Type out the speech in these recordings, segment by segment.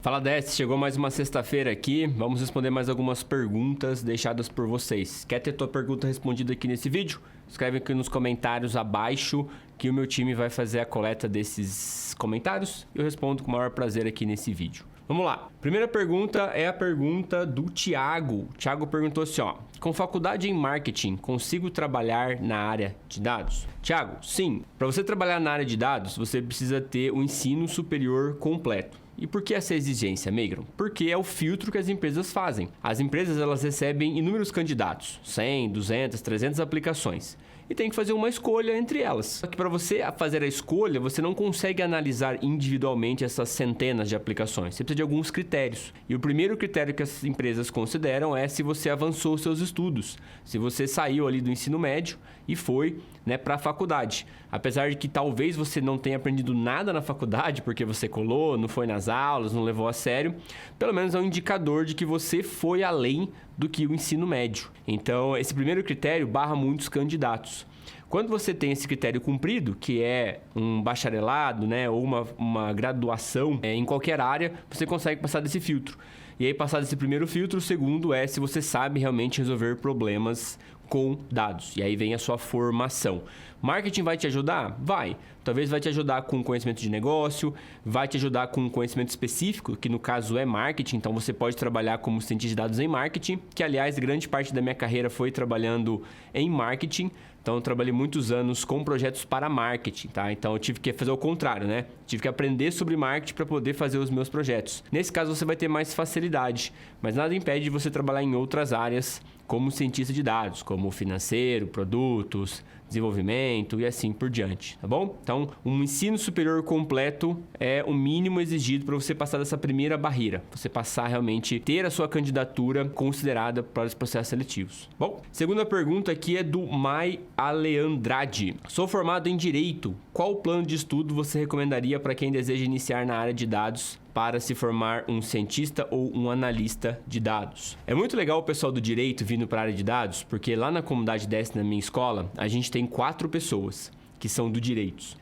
Fala DS, chegou mais uma sexta-feira aqui, vamos responder mais algumas perguntas deixadas por vocês. Quer ter tua pergunta respondida aqui nesse vídeo? Escreve aqui nos comentários abaixo que o meu time vai fazer a coleta desses comentários e eu respondo com o maior prazer aqui nesse vídeo. Vamos lá, primeira pergunta é a pergunta do Thiago. O Thiago perguntou assim, ó: com faculdade em marketing, consigo trabalhar na área de dados? Thiago, sim. Para você trabalhar na área de dados, você precisa ter o ensino superior completo. E por que essa exigência, Meigron? Porque é o filtro que as empresas fazem. As empresas elas recebem inúmeros candidatos, 100, 200, 300 aplicações. E tem que fazer uma escolha entre elas. Só que para você fazer a escolha, você não consegue analisar individualmente essas centenas de aplicações. Você precisa de alguns critérios. E o primeiro critério que as empresas consideram é se você avançou os seus estudos. Se você saiu ali do ensino médio e foi para a faculdade. Apesar de que talvez você não tenha aprendido nada na faculdade, porque você colou, não foi nas aulas, não levou a sério, pelo menos é um indicador de que você foi além do que o ensino médio. Então, esse primeiro critério barra muitos candidatos. Quando você tem esse critério cumprido, que é um bacharelado, ou uma graduação em qualquer área, você consegue passar desse filtro. E aí, passado esse primeiro filtro, o segundo é se você sabe realmente resolver problemas com dados. E aí vem a sua formação. Marketing vai te ajudar? Vai. Talvez vai te ajudar com conhecimento de negócio, vai te ajudar com conhecimento específico, que no caso é marketing, então você pode trabalhar como cientista de dados em marketing, que aliás, grande parte da minha carreira foi trabalhando em marketing. Então, eu trabalhei muitos anos com projetos para marketing, tá? Então, eu tive que fazer o contrário, Tive que aprender sobre marketing para poder fazer os meus projetos. Nesse caso, você vai ter mais facilidade, mas nada impede de você trabalhar em outras áreas como cientista de dados, como financeiro, produtos, desenvolvimento e assim por diante, tá bom? Então, um ensino superior completo é o mínimo exigido para você passar dessa primeira barreira. Você passar realmente, ter a sua candidatura considerada para os processos seletivos. Bom, segunda pergunta aqui é do Mai Aleandrade. Sou formado em Direito. Qual plano de estudo você recomendaria para quem deseja iniciar na área de dados para se formar um cientista ou um analista de dados? É muito legal o pessoal do direito vindo para a área de dados, porque lá na comunidade DS, na minha escola, a gente tem 4 pessoas que são do direitos.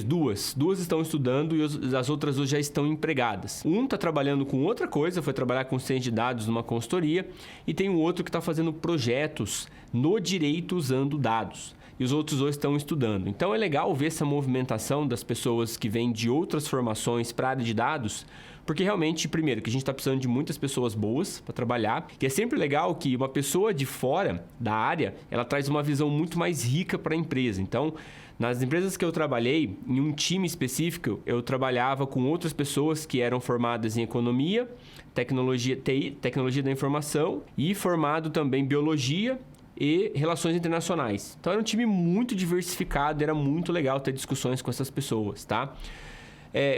Duas estão estudando e as outras duas já estão empregadas. Um está trabalhando com outra coisa, foi trabalhar com ciência de dados numa consultoria, e tem um outro que está fazendo projetos no direito usando dados. E os outros dois estão estudando. Então é legal ver essa movimentação das pessoas que vêm de outras formações para a área de dados, porque realmente, primeiro, que a gente está precisando de muitas pessoas boas para trabalhar, e é sempre legal que uma pessoa de fora da área, ela traz uma visão muito mais rica para a empresa. Então, nas empresas que eu trabalhei, em um time específico, eu trabalhava com outras pessoas que eram formadas em economia, tecnologia, TI, tecnologia da informação, e formado também em biologia e relações internacionais. Então era um time muito diversificado, era muito legal ter discussões com essas pessoas, tá?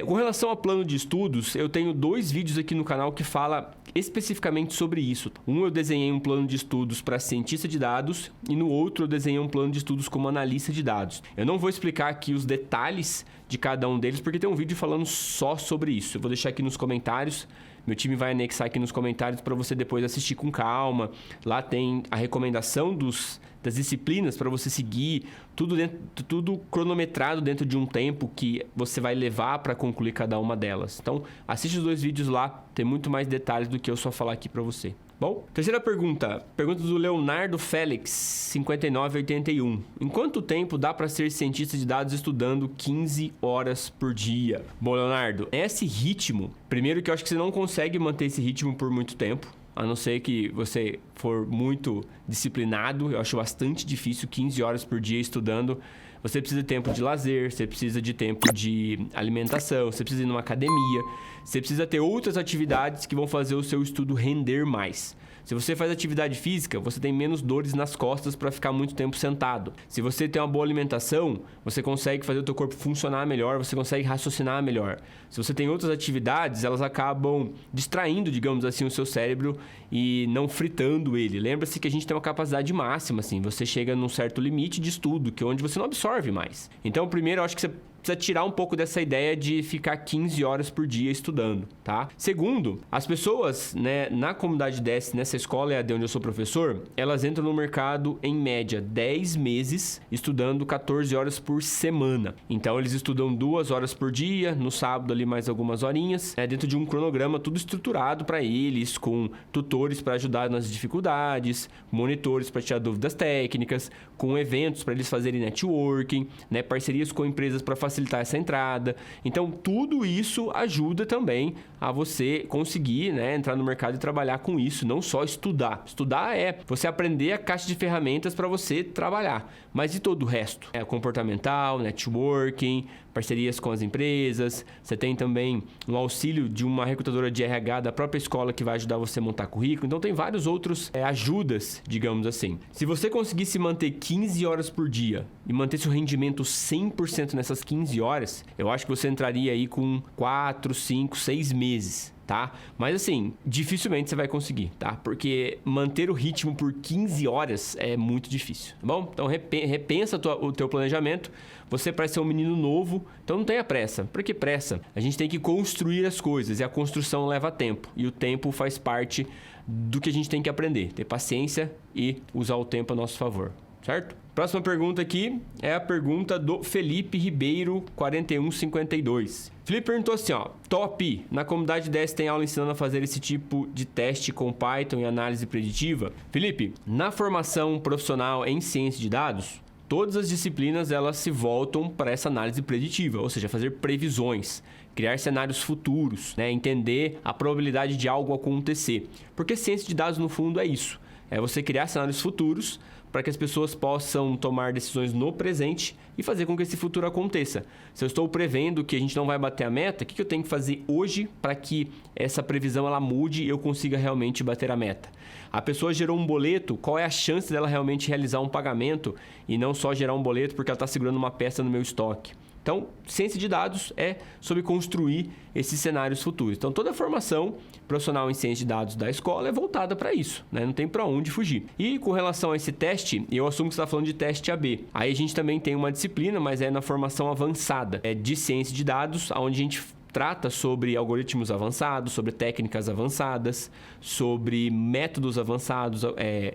Com relação ao plano de estudos, eu tenho 2 vídeos aqui no canal que fala especificamente sobre isso. Um eu desenhei um plano de estudos para cientista de dados e no outro eu desenhei um plano de estudos como analista de dados. Eu não vou explicar aqui os detalhes de cada um deles porque tem um vídeo falando só sobre isso. Eu vou deixar aqui nos comentários. Meu time vai anexar aqui nos comentários para você depois assistir com calma. Lá tem a recomendação das disciplinas para você seguir, tudo cronometrado dentro de um tempo que você vai levar para concluir cada uma delas. Então, assiste os 2 vídeos lá, tem muito mais detalhes do que eu só falar aqui para você. Bom, terceira pergunta do Leonardo Félix, 5981. Em quanto tempo dá para ser cientista de dados estudando 15 horas por dia? Bom, Leonardo, esse ritmo, primeiro que eu acho que você não consegue manter esse ritmo por muito tempo, a não ser que você for muito disciplinado. Eu acho bastante difícil 15 horas por dia estudando. Você precisa de tempo de lazer, você precisa de tempo de alimentação, você precisa ir numa academia, você precisa ter outras atividades que vão fazer o seu estudo render mais. Se você faz atividade física, você tem menos dores nas costas para ficar muito tempo sentado. Se você tem uma boa alimentação, você consegue fazer o teu corpo funcionar melhor, você consegue raciocinar melhor. Se você tem outras atividades, elas acabam distraindo, digamos assim, o seu cérebro e não fritando ele. Lembra-se que a gente tem uma capacidade máxima, assim, você chega num certo limite de estudo, que é onde você não absorve mais. Então, primeiro, eu acho que você precisa tirar um pouco dessa ideia de ficar 15 horas por dia estudando, tá? Segundo, as pessoas, né, na comunidade DS, nessa escola EAD onde eu sou professor, elas entram no mercado em média 10 meses estudando 14 horas por semana. Então eles estudam 2 horas por dia, no sábado ali mais algumas horinhas, dentro de um cronograma tudo estruturado para eles, com tutores para ajudar nas dificuldades, monitores para tirar dúvidas técnicas, com eventos para eles fazerem networking, né, parcerias com empresas para facilitar essa entrada. Então, tudo isso ajuda também a você conseguir, né, entrar no mercado e trabalhar com isso, não só estudar. Estudar é você aprender a caixa de ferramentas para você trabalhar, mas e todo o resto? É comportamental, networking, parcerias com as empresas, você tem também um auxílio de uma recrutadora de RH da própria escola que vai ajudar você a montar currículo. Então, tem vários outros ajudas, digamos assim. Se você conseguir se manter 15 horas por dia e manter seu rendimento 100% nessas 15 horas, eu acho que você entraria aí com 4, 5, 6 meses. Tá? Mas assim, dificilmente você vai conseguir, tá? Porque manter o ritmo por 15 horas é muito difícil, tá bom? Então repensa o teu planejamento. Você parece ser um menino novo, então não tenha pressa. Por que pressa? A gente tem que construir as coisas e a construção leva tempo. E o tempo faz parte do que a gente tem que aprender. Ter paciência e usar o tempo a nosso favor, certo? Próxima pergunta aqui é a pergunta do Felipe Ribeiro, 4152. Felipe perguntou assim, ó, top, na comunidade DS tem aula ensinando a fazer esse tipo de teste com Python e análise preditiva? Felipe, na formação profissional em ciência de dados, todas as disciplinas elas se voltam para essa análise preditiva, ou seja, fazer previsões, criar cenários futuros, né, entender a probabilidade de algo acontecer. Porque ciência de dados, no fundo, é isso. É você criar cenários futuros para que as pessoas possam tomar decisões no presente e fazer com que esse futuro aconteça. Se eu estou prevendo que a gente não vai bater a meta, o que eu tenho que fazer hoje para que essa previsão ela mude e eu consiga realmente bater a meta? A pessoa gerou um boleto, qual é a chance dela realmente realizar um pagamento e não só gerar um boleto porque ela está segurando uma peça no meu estoque? Então, ciência de dados é sobre construir esses cenários futuros. Então, toda a formação profissional em ciência de dados da escola é voltada para isso, né? Não tem para onde fugir. E com relação a esse teste, eu assumo que você está falando de teste AB. Aí a gente também tem uma disciplina, mas é na formação avançada, de ciência de dados, onde a gente trata sobre algoritmos avançados, sobre técnicas avançadas, sobre métodos avançados,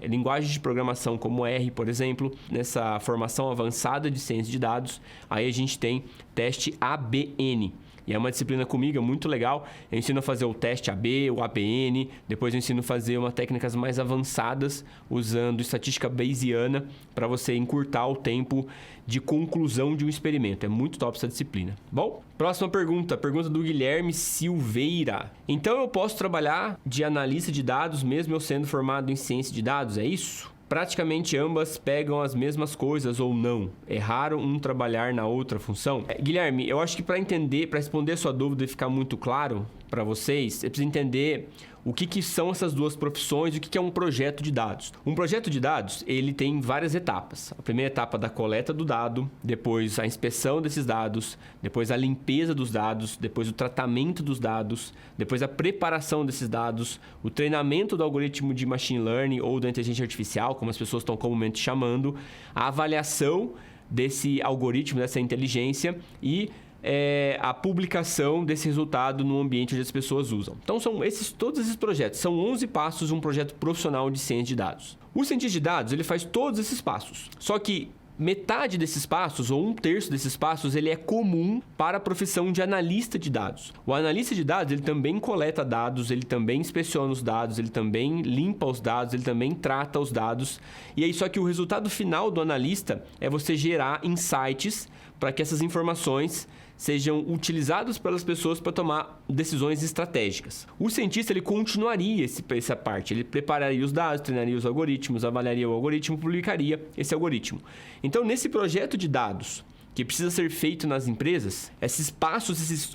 linguagens de programação como R, por exemplo. Nessa formação avançada de ciência de dados, aí a gente tem teste ABN. E é uma disciplina comigo, é muito legal. Eu ensino a fazer o teste AB, o ABN. Depois eu ensino a fazer umas técnicas mais avançadas, usando estatística bayesiana, para você encurtar o tempo de conclusão de um experimento. É muito top essa disciplina. Bom, próxima pergunta. Pergunta do Guilherme Silveira. Então eu posso trabalhar de analista de dados mesmo eu sendo formado em ciência de dados? É isso? Praticamente ambas pegam as mesmas coisas ou não? É raro um trabalhar na outra função? Guilherme, eu acho que para responder a sua dúvida e ficar muito claro para vocês, você precisa entender o que são essas duas profissões e o que é um projeto de dados. Um projeto de dados, ele tem várias etapas. A primeira etapa da coleta do dado, depois a inspeção desses dados, depois a limpeza dos dados, depois o tratamento dos dados, depois a preparação desses dados, o treinamento do algoritmo de machine learning ou da inteligência artificial, como as pessoas estão comumente chamando, a avaliação desse algoritmo, dessa inteligência e a publicação desse resultado no ambiente onde as pessoas usam. Então, são todos esses projetos. São 11 passos de um projeto profissional de ciência de dados. O cientista de dados, ele faz todos esses passos. Só que metade desses passos, ou 1/3 desses passos, ele é comum para a profissão de analista de dados. O analista de dados, ele também coleta dados, ele também inspeciona os dados, ele também limpa os dados, ele também trata os dados. E aí, só que o resultado final do analista é você gerar insights para que essas informações sejam utilizados pelas pessoas para tomar decisões estratégicas. O cientista, ele continuaria essa parte, ele prepararia os dados, treinaria os algoritmos, avaliaria o algoritmo, publicaria esse algoritmo. Então, nesse projeto de dados que precisa ser feito nas empresas, esses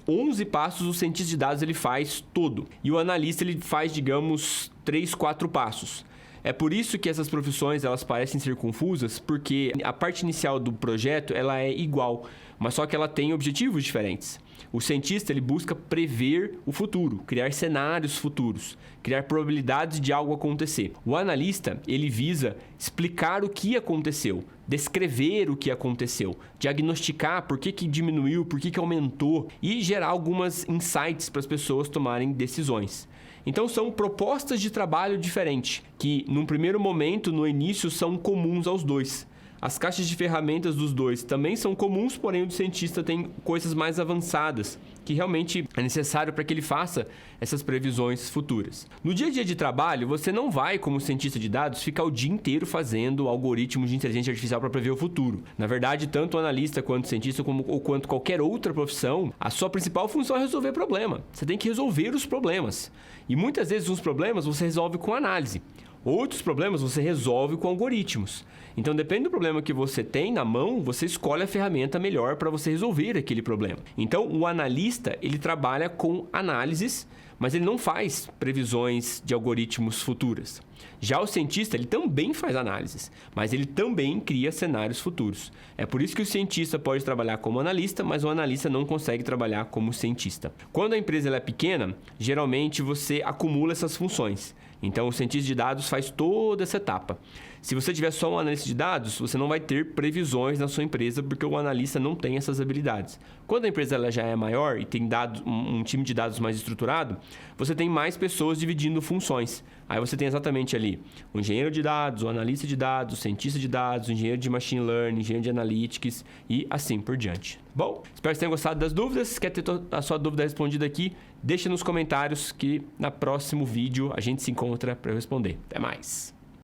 11 passos, o cientista de dados ele faz todo. E o analista ele faz, digamos, 3, 4 passos. É por isso que essas profissões elas parecem ser confusas, porque a parte inicial do projeto ela é igual, mas só que ela tem objetivos diferentes. O cientista ele busca prever o futuro, criar cenários futuros, criar probabilidades de algo acontecer. O analista ele visa explicar o que aconteceu, descrever o que aconteceu, diagnosticar por que diminuiu, por que aumentou e gerar algumas insights para as pessoas tomarem decisões. Então são propostas de trabalho diferentes, que num primeiro momento, no início, são comuns aos dois. As caixas de ferramentas dos dois também são comuns, porém o do cientista tem coisas mais avançadas, que realmente é necessário para que ele faça essas previsões futuras. No dia a dia de trabalho, você não vai, como cientista de dados, ficar o dia inteiro fazendo algoritmos de inteligência artificial para prever o futuro. Na verdade, tanto o analista quanto o cientista, quanto qualquer outra profissão, a sua principal função é resolver problema. Você tem que resolver os problemas. E muitas vezes os problemas você resolve com análise. Outros problemas você resolve com algoritmos. Então, depende do problema que você tem na mão, você escolhe a ferramenta melhor para você resolver aquele problema. Então, o analista, ele trabalha com análises, mas ele não faz previsões de algoritmos futuras. Já o cientista, ele também faz análises, mas ele também cria cenários futuros. É por isso que o cientista pode trabalhar como analista, mas o analista não consegue trabalhar como cientista. Quando a empresa ela é pequena, geralmente você acumula essas funções. Então, o cientista de dados faz toda essa etapa. Se você tiver só um analista de dados, você não vai ter previsões na sua empresa, porque o analista não tem essas habilidades. Quando a empresa ela já é maior e tem um time de dados mais estruturado, você tem mais pessoas dividindo funções. Aí você tem exatamente ali o engenheiro de dados, o analista de dados, o cientista de dados, o engenheiro de machine learning, engenheiro de analytics e assim por diante. Bom, espero que vocês tenham gostado das dúvidas. Se quer ter a sua dúvida respondida aqui, deixa nos comentários que no próximo vídeo a gente se encontra para eu responder. Até mais!